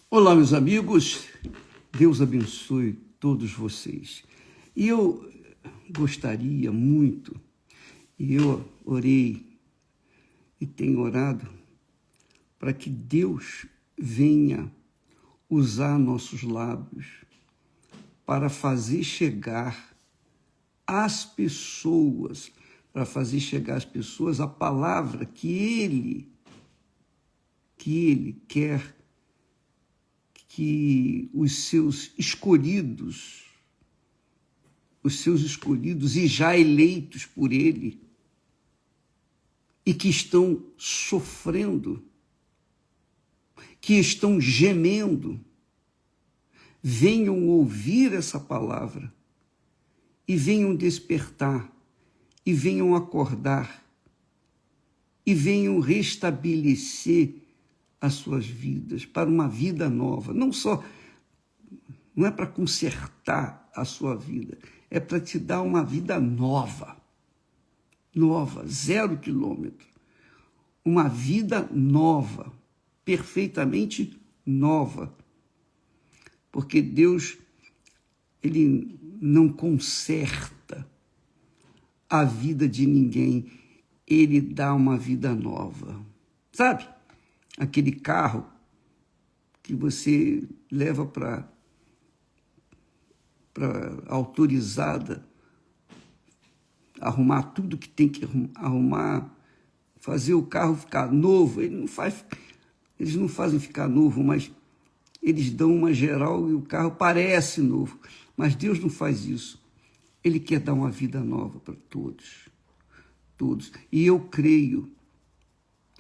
Olá, meus amigos, Deus abençoe todos vocês. E eu gostaria muito, e eu orei e tenho orado, para que Deus venha usar nossos lábios para fazer chegar às pessoas, a palavra que Ele quer que os seus escolhidos e já eleitos por Ele, e que estão sofrendo, que estão gemendo, venham ouvir essa palavra e venham despertar, e venham acordar, e venham restabelecer as suas vidas para uma vida nova. Não é para consertar a sua vida, é para te dar uma vida nova, 0 quilômetro, uma vida nova, perfeitamente nova, porque Deus, Ele não conserta a vida de ninguém, Ele dá uma vida nova, sabe? Aquele carro que você leva para autorizada, arrumar tudo que tem que arrumar, fazer o carro ficar novo. Eles não fazem ficar novo, mas eles dão uma geral e o carro parece novo. Mas Deus não faz isso. Ele quer dar uma vida nova para todos. E eu creio,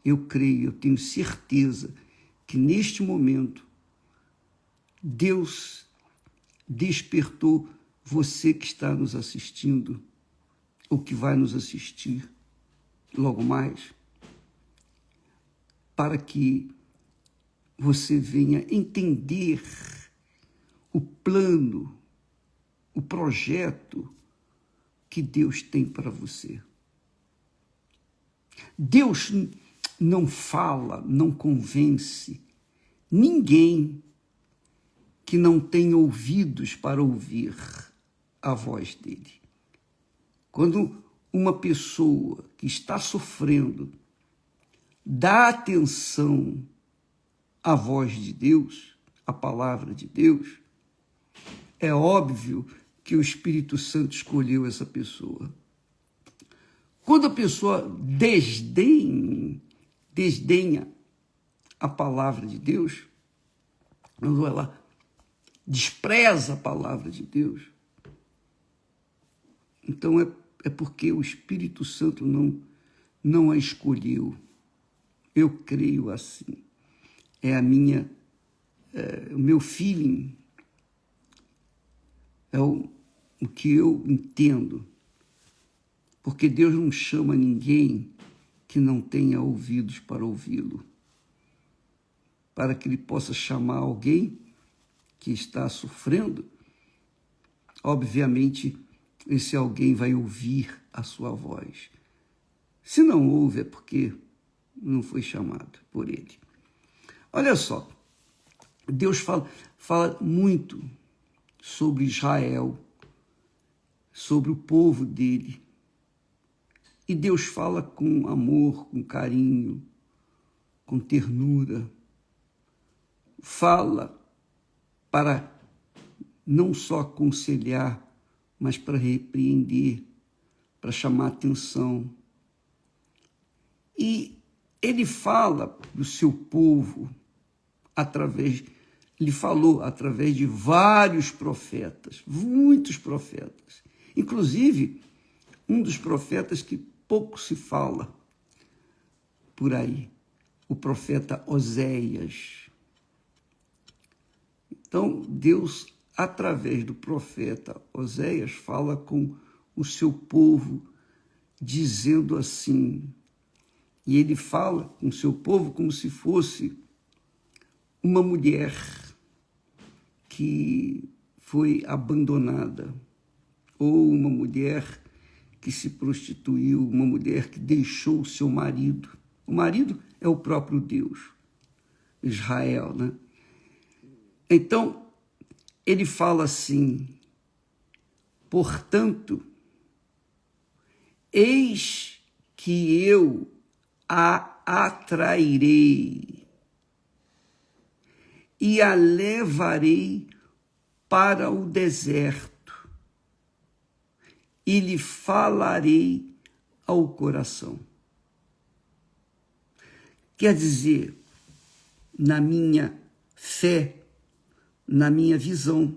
eu tenho certeza que neste momento Deus despertou você que está nos assistindo, ou que vai nos assistir logo mais, para que você venha entender o plano, o projeto que Deus tem para você. Deus não fala, não convence ninguém que não tenha ouvidos para ouvir a voz dele. Quando uma pessoa que está sofrendo dá atenção à voz de Deus, à palavra de Deus, é óbvio que o Espírito Santo escolheu essa pessoa. Quando a pessoa desdenha a palavra de Deus, quando ela despreza a palavra de Deus, então é porque o Espírito Santo não a escolheu. Eu creio assim. É o meu feeling, é o que eu entendo. Porque Deus não chama ninguém que não tenha ouvidos para ouvi-lo. Para que Ele possa chamar alguém que está sofrendo, obviamente, esse alguém vai ouvir a sua voz. Se não ouve, é porque não foi chamado por Ele. Olha só, Deus fala muito sobre Israel, sobre o povo dele. E Deus fala com amor, com carinho, com ternura. Fala para não só aconselhar, mas para repreender, para chamar atenção. E ele fala para o seu povo ele falou através de vários profetas, muitos profetas. Inclusive, um dos profetas que pouco se fala por aí, o profeta Oséias. Então, Deus, através do profeta Oséias, fala com o seu povo, dizendo assim, e ele fala com o seu povo como se fosse uma mulher que foi abandonada, ou uma mulher que se prostituiu, uma mulher que deixou o seu marido. O marido é o próprio Deus, Israel, né? Então, ele fala assim: portanto, eis que eu a atrairei e a levarei para o deserto e lhe falarei ao coração. Quer dizer, na minha fé, na minha visão,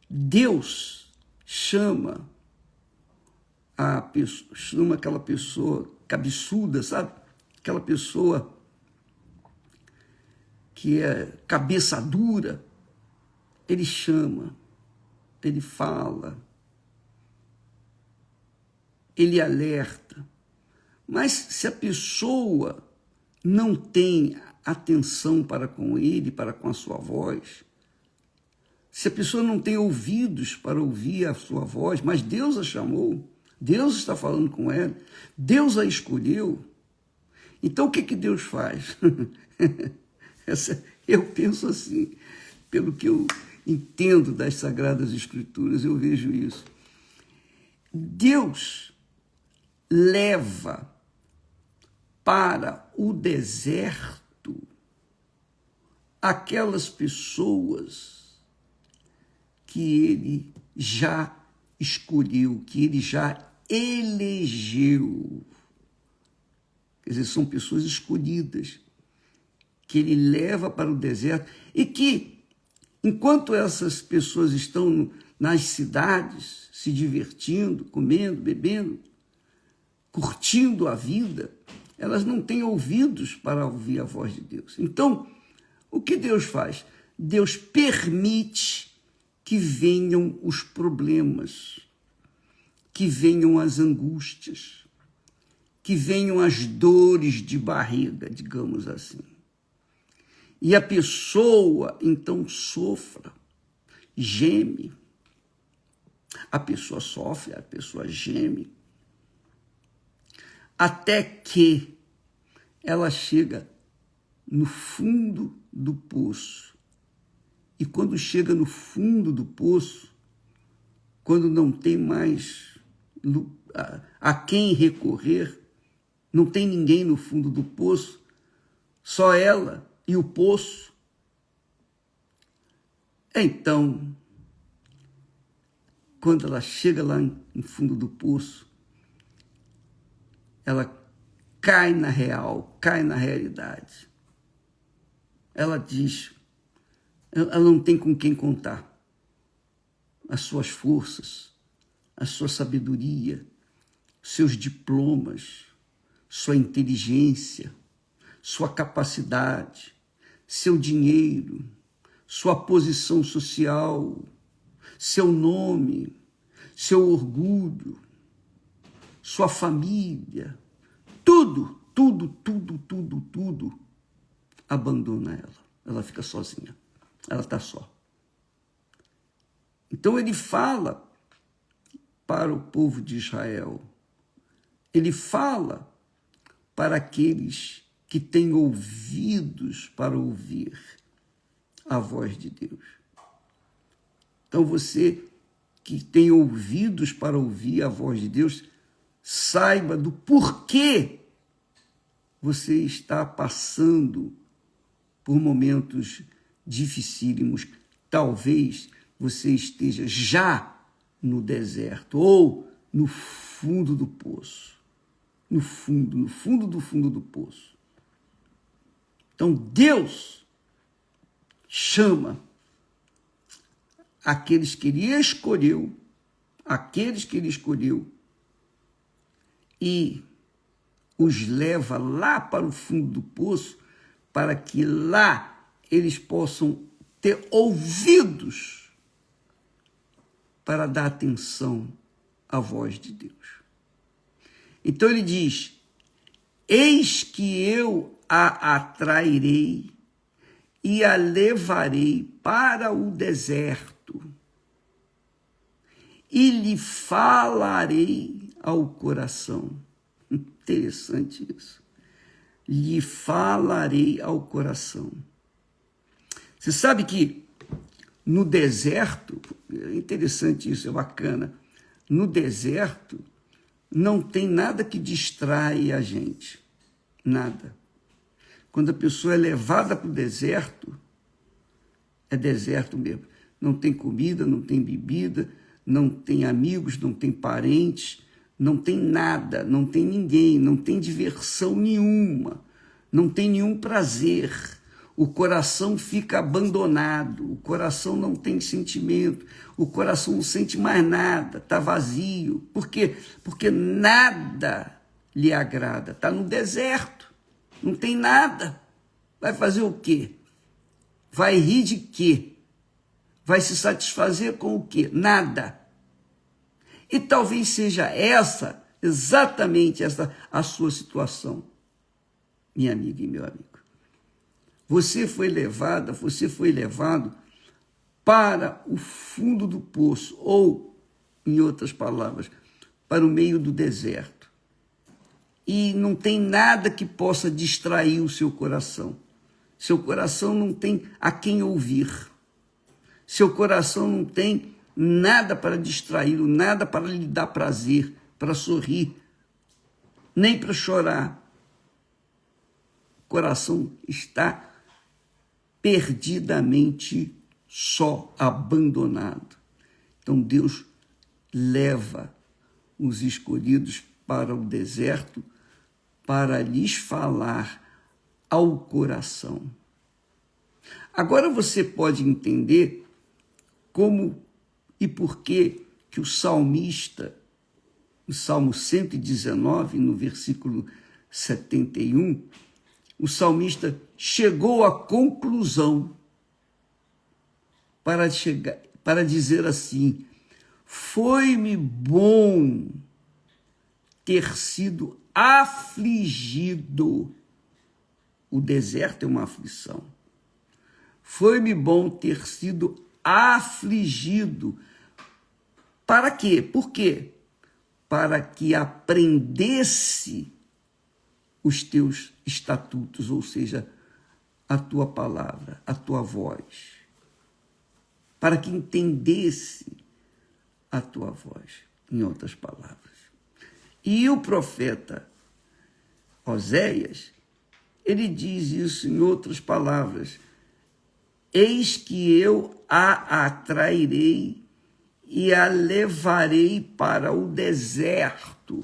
Deus chama aquela pessoa cabeçuda, sabe? Aquela pessoa que é cabeça dura. Ele chama, ele fala, ele alerta. Mas se a pessoa não tem atenção para com ele, para com a sua voz, se a pessoa não tem ouvidos para ouvir a sua voz, mas Deus a chamou, Deus está falando com ela, Deus a escolheu, então o que Deus faz? Eu penso assim, pelo que eu entendo das Sagradas Escrituras, eu vejo isso. Deus leva para o deserto aquelas pessoas que ele já escolheu, que ele já elegeu. Quer dizer, são pessoas escolhidas, que ele leva para o deserto e que, enquanto essas pessoas estão nas cidades, se divertindo, comendo, bebendo, curtindo a vida, elas não têm ouvidos para ouvir a voz de Deus. Então, o que Deus faz? Deus permite que venham os problemas, que venham as angústias, que venham as dores de barriga, digamos assim. E a pessoa, então, sofra, geme. A pessoa sofre, a pessoa geme, até que ela chega no fundo do poço. E quando chega no fundo do poço, quando não tem mais a quem recorrer, não tem ninguém no fundo do poço, só ela e o poço. Então, quando ela chega lá no fundo do poço, ela cai na realidade. Ela diz, ela não tem com quem contar as suas forças, a sua sabedoria, seus diplomas, sua inteligência, sua capacidade, seu dinheiro, sua posição social, seu nome, seu orgulho, sua família, tudo abandona ela. Ela fica sozinha, ela está só. Então ele fala para o povo de Israel, ele fala para aqueles que têm ouvidos para ouvir a voz de Deus. Então você que tem ouvidos para ouvir a voz de Deus, saiba do porquê você está passando por momentos dificílimos. Talvez você esteja já no deserto ou no fundo do poço. No fundo do poço. Então Deus chama aqueles que ele escolheu, e os leva lá para o fundo do poço, para que lá eles possam ter ouvidos para dar atenção à voz de Deus. Então ele diz, eis que eu a atrairei e a levarei para o deserto e lhe falarei ao coração. Interessante isso. Lhe falarei ao coração. Você sabe que no deserto, é interessante isso, é bacana, no deserto não tem nada que distrai a gente, nada. Quando a pessoa é levada para o deserto, é deserto mesmo. Não tem comida, não tem bebida, não tem amigos, não tem parentes, não tem nada, não tem ninguém, não tem diversão nenhuma, não tem nenhum prazer. O coração fica abandonado, o coração não tem sentimento, o coração não sente mais nada, está vazio. Por quê? Porque nada lhe agrada, está no deserto, não tem nada. Vai fazer o quê? Vai rir de quê? Vai se satisfazer com o quê? Nada. E talvez seja essa, exatamente essa, a sua situação, minha amiga e meu amigo. Você foi levada, você foi levado para o fundo do poço, ou, em outras palavras, para o meio do deserto. E não tem nada que possa distrair o seu coração. Seu coração não tem a quem ouvir. Seu coração não tem nada para distraí-lo, nada para lhe dar prazer, para sorrir, nem para chorar. O coração está perdidamente só, abandonado. Então Deus leva os escolhidos para o deserto para lhes falar ao coração. Agora você pode entender como e por que o salmista, no Salmo 119, no versículo 71, o salmista chegou à conclusão para dizer assim: foi-me bom ter sido afligido. O deserto é uma aflição. Foi-me bom ter sido afligido. Para quê? Por quê? Para que aprendesse os teus estatutos, ou seja, a tua palavra, a tua voz. Para que entendesse a tua voz, em outras palavras. E o profeta Oséias, ele diz isso em outras palavras: eis que eu a atrairei e a levarei para o deserto,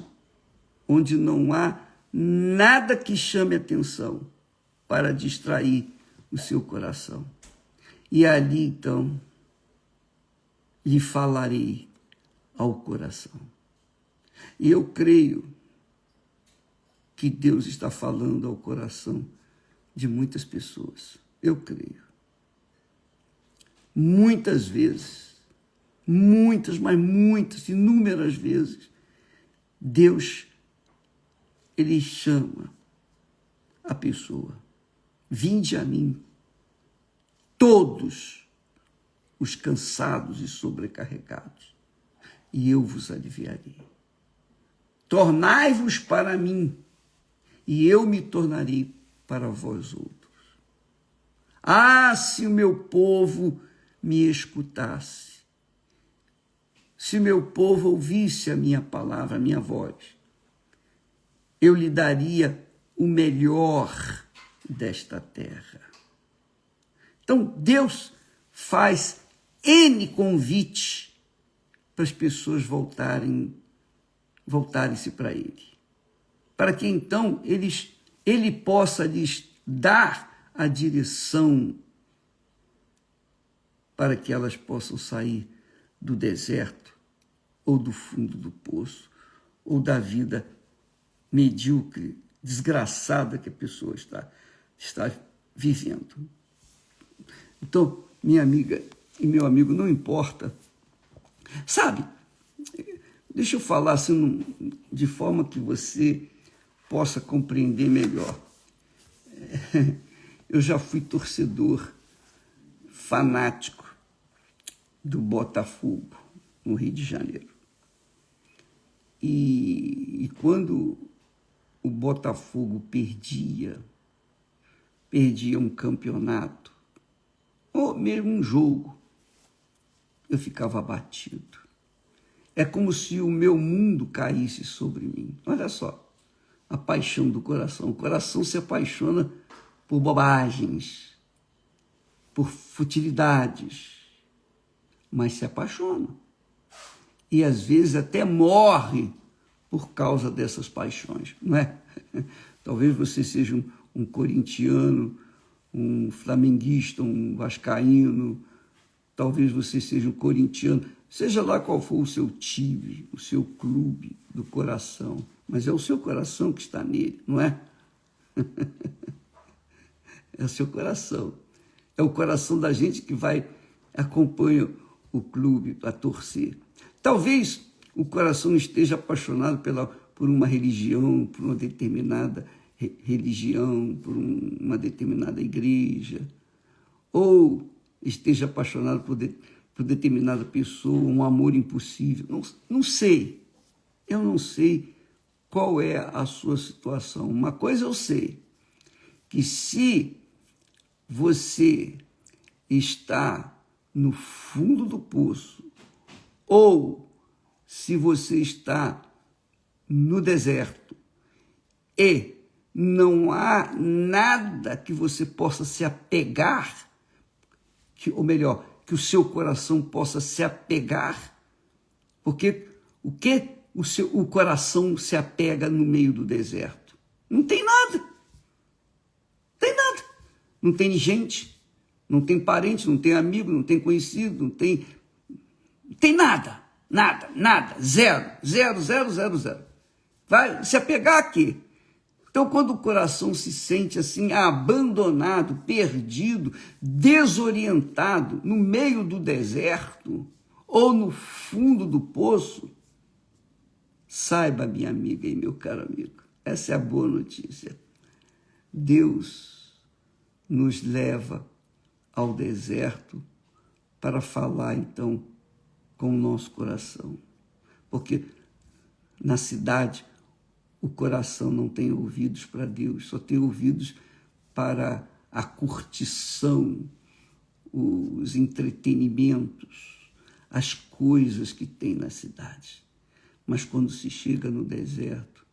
onde não há nada que chame atenção para distrair o seu coração. E ali, então, lhe falarei ao coração. E eu creio que Deus está falando ao coração de muitas pessoas. Eu creio. Muitas vezes, muitas, mas muitas, inúmeras vezes, Deus, ele chama a pessoa: vinde a mim, todos os cansados e sobrecarregados, e eu vos aliviarei. Tornai-vos para mim, e eu me tornarei para vós outros. Ah, se o meu povo me escutasse, se meu povo ouvisse a minha palavra, a minha voz, eu lhe daria o melhor desta terra. Então, Deus faz N convite para as pessoas voltarem-se para Ele, para que então Ele possa lhes dar a direção para que elas possam sair do deserto, ou do fundo do poço, ou da vida medíocre, desgraçada que a pessoa está vivendo. Então, minha amiga e meu amigo, não importa. Sabe, deixa eu falar assim, de forma que você possa compreender melhor. Eu já fui torcedor fanático do Botafogo, no Rio de Janeiro. E quando o Botafogo perdia um campeonato, mesmo um jogo, eu ficava abatido. É como se o meu mundo caísse sobre mim. Olha só, a paixão do coração. O coração se apaixona por bobagens, por futilidades, mas se apaixona. E às vezes até morre por causa dessas paixões, não é? Talvez você seja um corintiano, um flamenguista, um vascaíno, talvez você seja um corintiano, seja lá qual for o seu time, o seu clube do coração, mas é o seu coração que está nele, não é? É o seu coração. É o coração da gente que acompanha o clube para torcer. Talvez o coração esteja apaixonado por uma religião, por uma determinada religião, por uma determinada igreja, ou esteja apaixonado por determinada pessoa, um amor impossível. Não sei. Eu não sei qual é a sua situação. Uma coisa eu sei, que se você está no fundo do poço, ou se você está no deserto e não há nada que você possa se apegar, ou melhor, que o seu coração possa se apegar, porque o coração se apega no meio do deserto? Não tem nada. Tem nada. Não tem gente, não tem parente, não tem amigo, não tem conhecido, não tem nada. Nada. Zero. Vai se apegar a quê? Então, quando o coração se sente assim, abandonado, perdido, desorientado, no meio do deserto ou no fundo do poço, saiba, minha amiga e meu caro amigo, essa é a boa notícia. Deus nos leva ao deserto para falar, então, com o nosso coração. Porque na cidade, o coração não tem ouvidos para Deus, só tem ouvidos para a curtição, os entretenimentos, as coisas que tem na cidade. Mas quando se chega no deserto,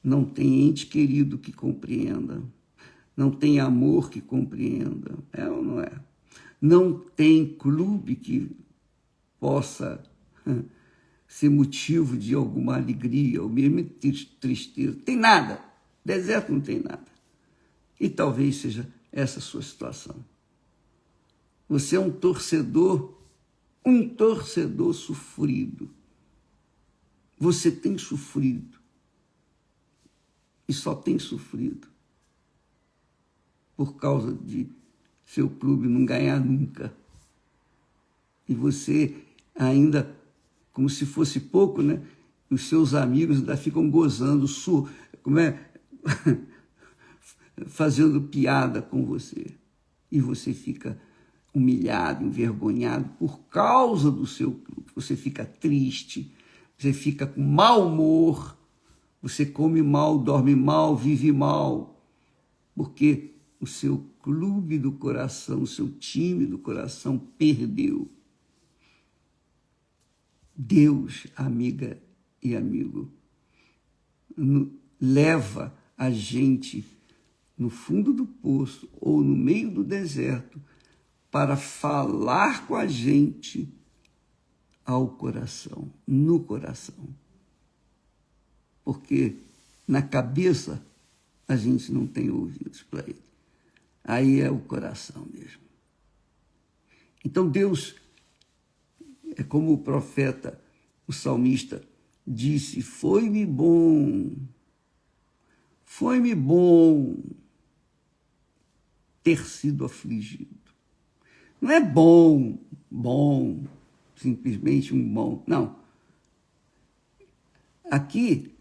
não tem ente querido que compreenda, não tem amor que compreenda, é ou não é? Não tem clube que possa ser motivo de alguma alegria ou mesmo tristeza. Tem nada. Deserto não tem nada. E talvez seja essa a sua situação. Você é um torcedor sofrido. Você tem sofrido. E só tem sofrido por causa de seu clube não ganhar nunca. E você ainda, como se fosse pouco, né? Os seus amigos ainda ficam gozando, fazendo piada com você. E você fica humilhado, envergonhado por causa do seu clube. Você fica triste, você fica com mau humor, você come mal, dorme mal, vive mal, porque o seu clube do coração, o seu time do coração perdeu. Deus, amiga e amigo, leva a gente no fundo do poço ou no meio do deserto para falar com a gente ao coração, no coração. Porque na cabeça a gente não tem ouvidos para ele. Aí é o coração mesmo. Então Deus, é como o profeta, o salmista, disse: foi-me bom ter sido afligido. Não é bom, simplesmente um bom. Não. Aqui,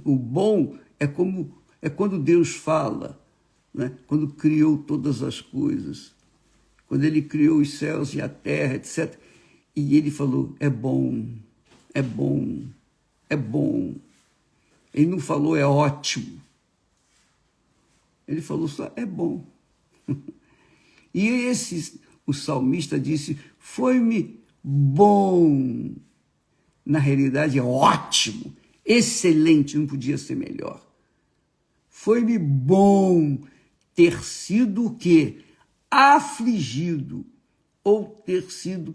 o bom é quando Deus fala, né? Quando criou todas as coisas, quando ele criou os céus e a terra, etc. E ele falou: é bom. Ele não falou é ótimo. Ele falou só é bom. E o salmista disse, foi-me bom. Na realidade é ótimo, excelente, não podia ser melhor. Foi-me bom ter sido o quê? Afligido, ou ter sido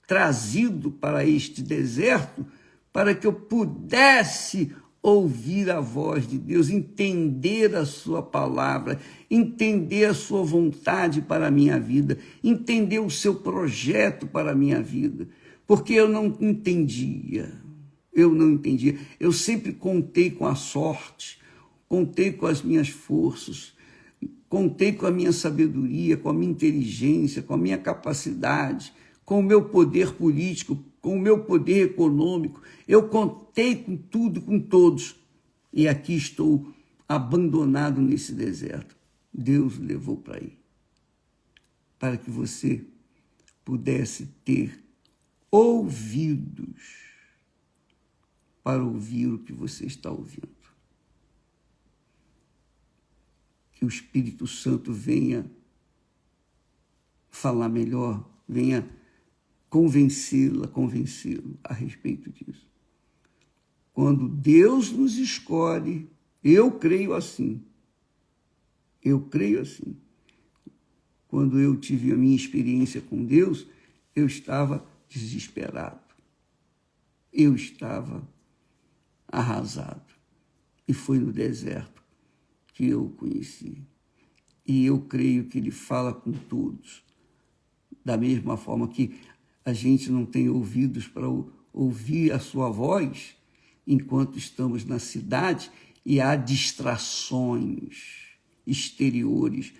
trazido para este deserto, para que eu pudesse ouvir a voz de Deus, entender a sua palavra, entender a sua vontade para a minha vida, entender o seu projeto para a minha vida, porque eu não entendia, eu sempre contei com a sorte, contei com as minhas forças, contei com a minha sabedoria, com a minha inteligência, com a minha capacidade, com o meu poder político, com o meu poder econômico. Eu contei com tudo, com todos. E aqui estou abandonado nesse deserto. Deus levou para aí. Para que você pudesse ter ouvidos para ouvir o que você está ouvindo. Que o Espírito Santo venha falar melhor, venha convencê-lo a respeito disso. Quando Deus nos escolhe, eu creio assim. Quando eu tive a minha experiência com Deus, eu estava desesperado. Eu estava arrasado. E foi no deserto que eu o conheci. E eu creio que ele fala com todos. Da mesma forma que a gente não tem ouvidos para ouvir a sua voz enquanto estamos na cidade e há distrações exteriores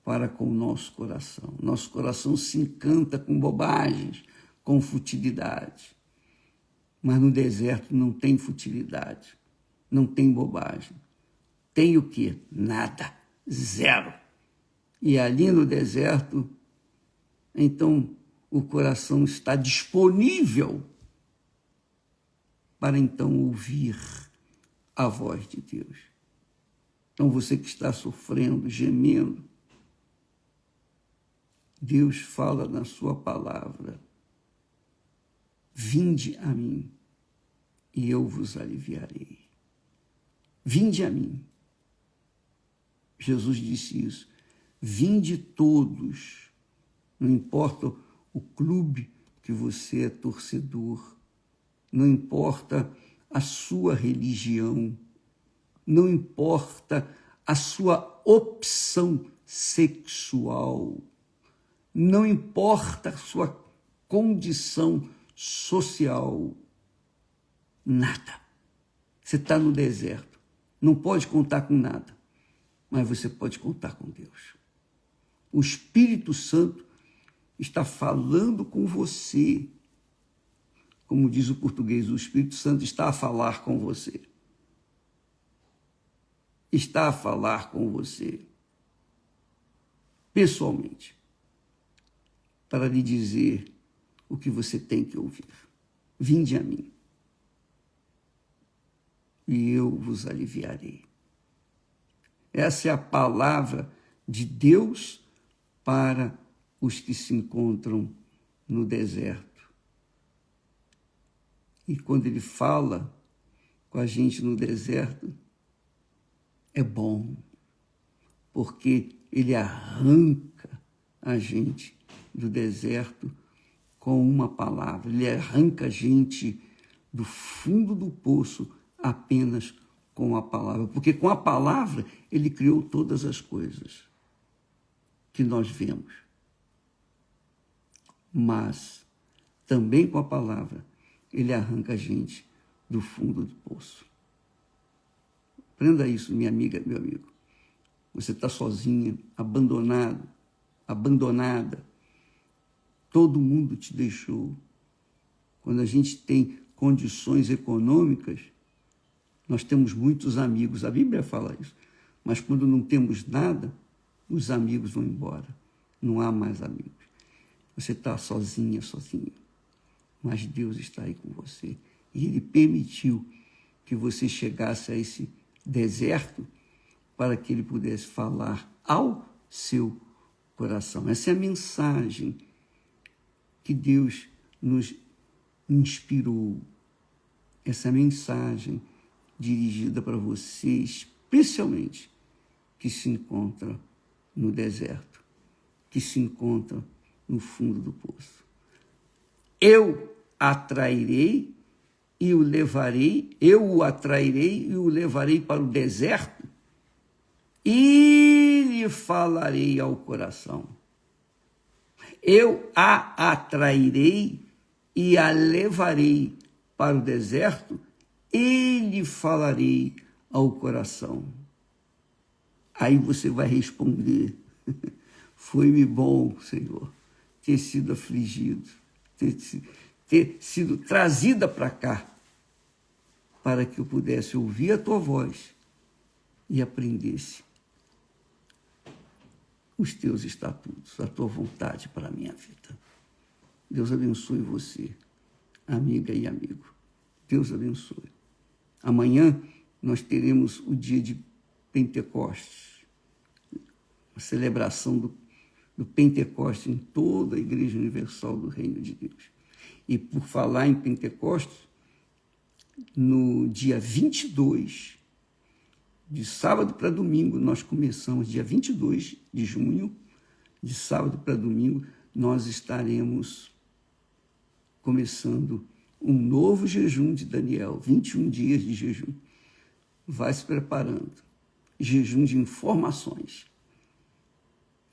para com o nosso coração. Nosso coração se encanta com bobagens, com futilidade. Mas no deserto não tem futilidade, não tem bobagem. Tem o quê? Nada, zero. E ali no deserto, então, o coração está disponível para então ouvir a voz de Deus. Então, você que está sofrendo, gemendo, Deus fala na sua palavra, vinde a mim e eu vos aliviarei. Vinde a mim. Jesus disse isso. Vinde todos, não importa o clube que você é torcedor, não importa a sua religião, não importa a sua opção sexual, não importa a sua condição social, nada. Você está no deserto, não pode contar com nada, mas você pode contar com Deus. O Espírito Santo está falando com você. Como diz o português, o Espírito Santo está a falar com você. Está a falar com você, pessoalmente, para lhe dizer o que você tem que ouvir. Vinde a mim, e eu vos aliviarei. Essa é a palavra de Deus para os que se encontram no deserto. E quando ele fala com a gente no deserto, é bom, porque ele arranca a gente do deserto com uma palavra. Ele arranca a gente do fundo do poço apenas com a palavra. Porque com a palavra ele criou todas as coisas que nós vemos. Mas também com a palavra ele arranca a gente do fundo do poço. Aprenda isso, minha amiga, meu amigo. Você está sozinha, abandonado, abandonada. Todo mundo te deixou. Quando a gente tem condições econômicas, nós temos muitos amigos. A Bíblia fala isso. Mas quando não temos nada, os amigos vão embora. Não há mais amigos. Você está sozinha, sozinho. Mas Deus está aí com você. E Ele permitiu que você chegasse a esse deserto para que Ele pudesse falar ao seu coração. Essa é a mensagem que Deus nos inspirou essa mensagem dirigida para você, especialmente que se encontra no deserto, que se encontra no fundo do poço. Eu atrairei e o levarei, eu o atrairei e o levarei para o deserto e lhe falarei ao coração. Eu a atrairei e a levarei para o deserto e lhe falarei ao coração. Aí você vai responder: foi-me bom, Senhor, ter sido afligido, ter sido trazida para cá, para que eu pudesse ouvir a tua voz e aprendesse os teus estatutos, a tua vontade para a minha vida. Deus abençoe você, amiga e amigo. Deus abençoe. Amanhã nós teremos o dia de Pentecostes, a celebração do Pentecostes em toda a Igreja Universal do Reino de Deus. E por falar em Pentecostes, no dia 22, de sábado para domingo, nós começamos, dia 22 de junho, de sábado para domingo, nós estaremos começando um novo jejum de Daniel, 21 dias de jejum. Vai se preparando. Jejum de informações.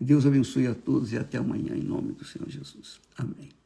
Deus abençoe a todos e até amanhã, em nome do Senhor Jesus. Amém.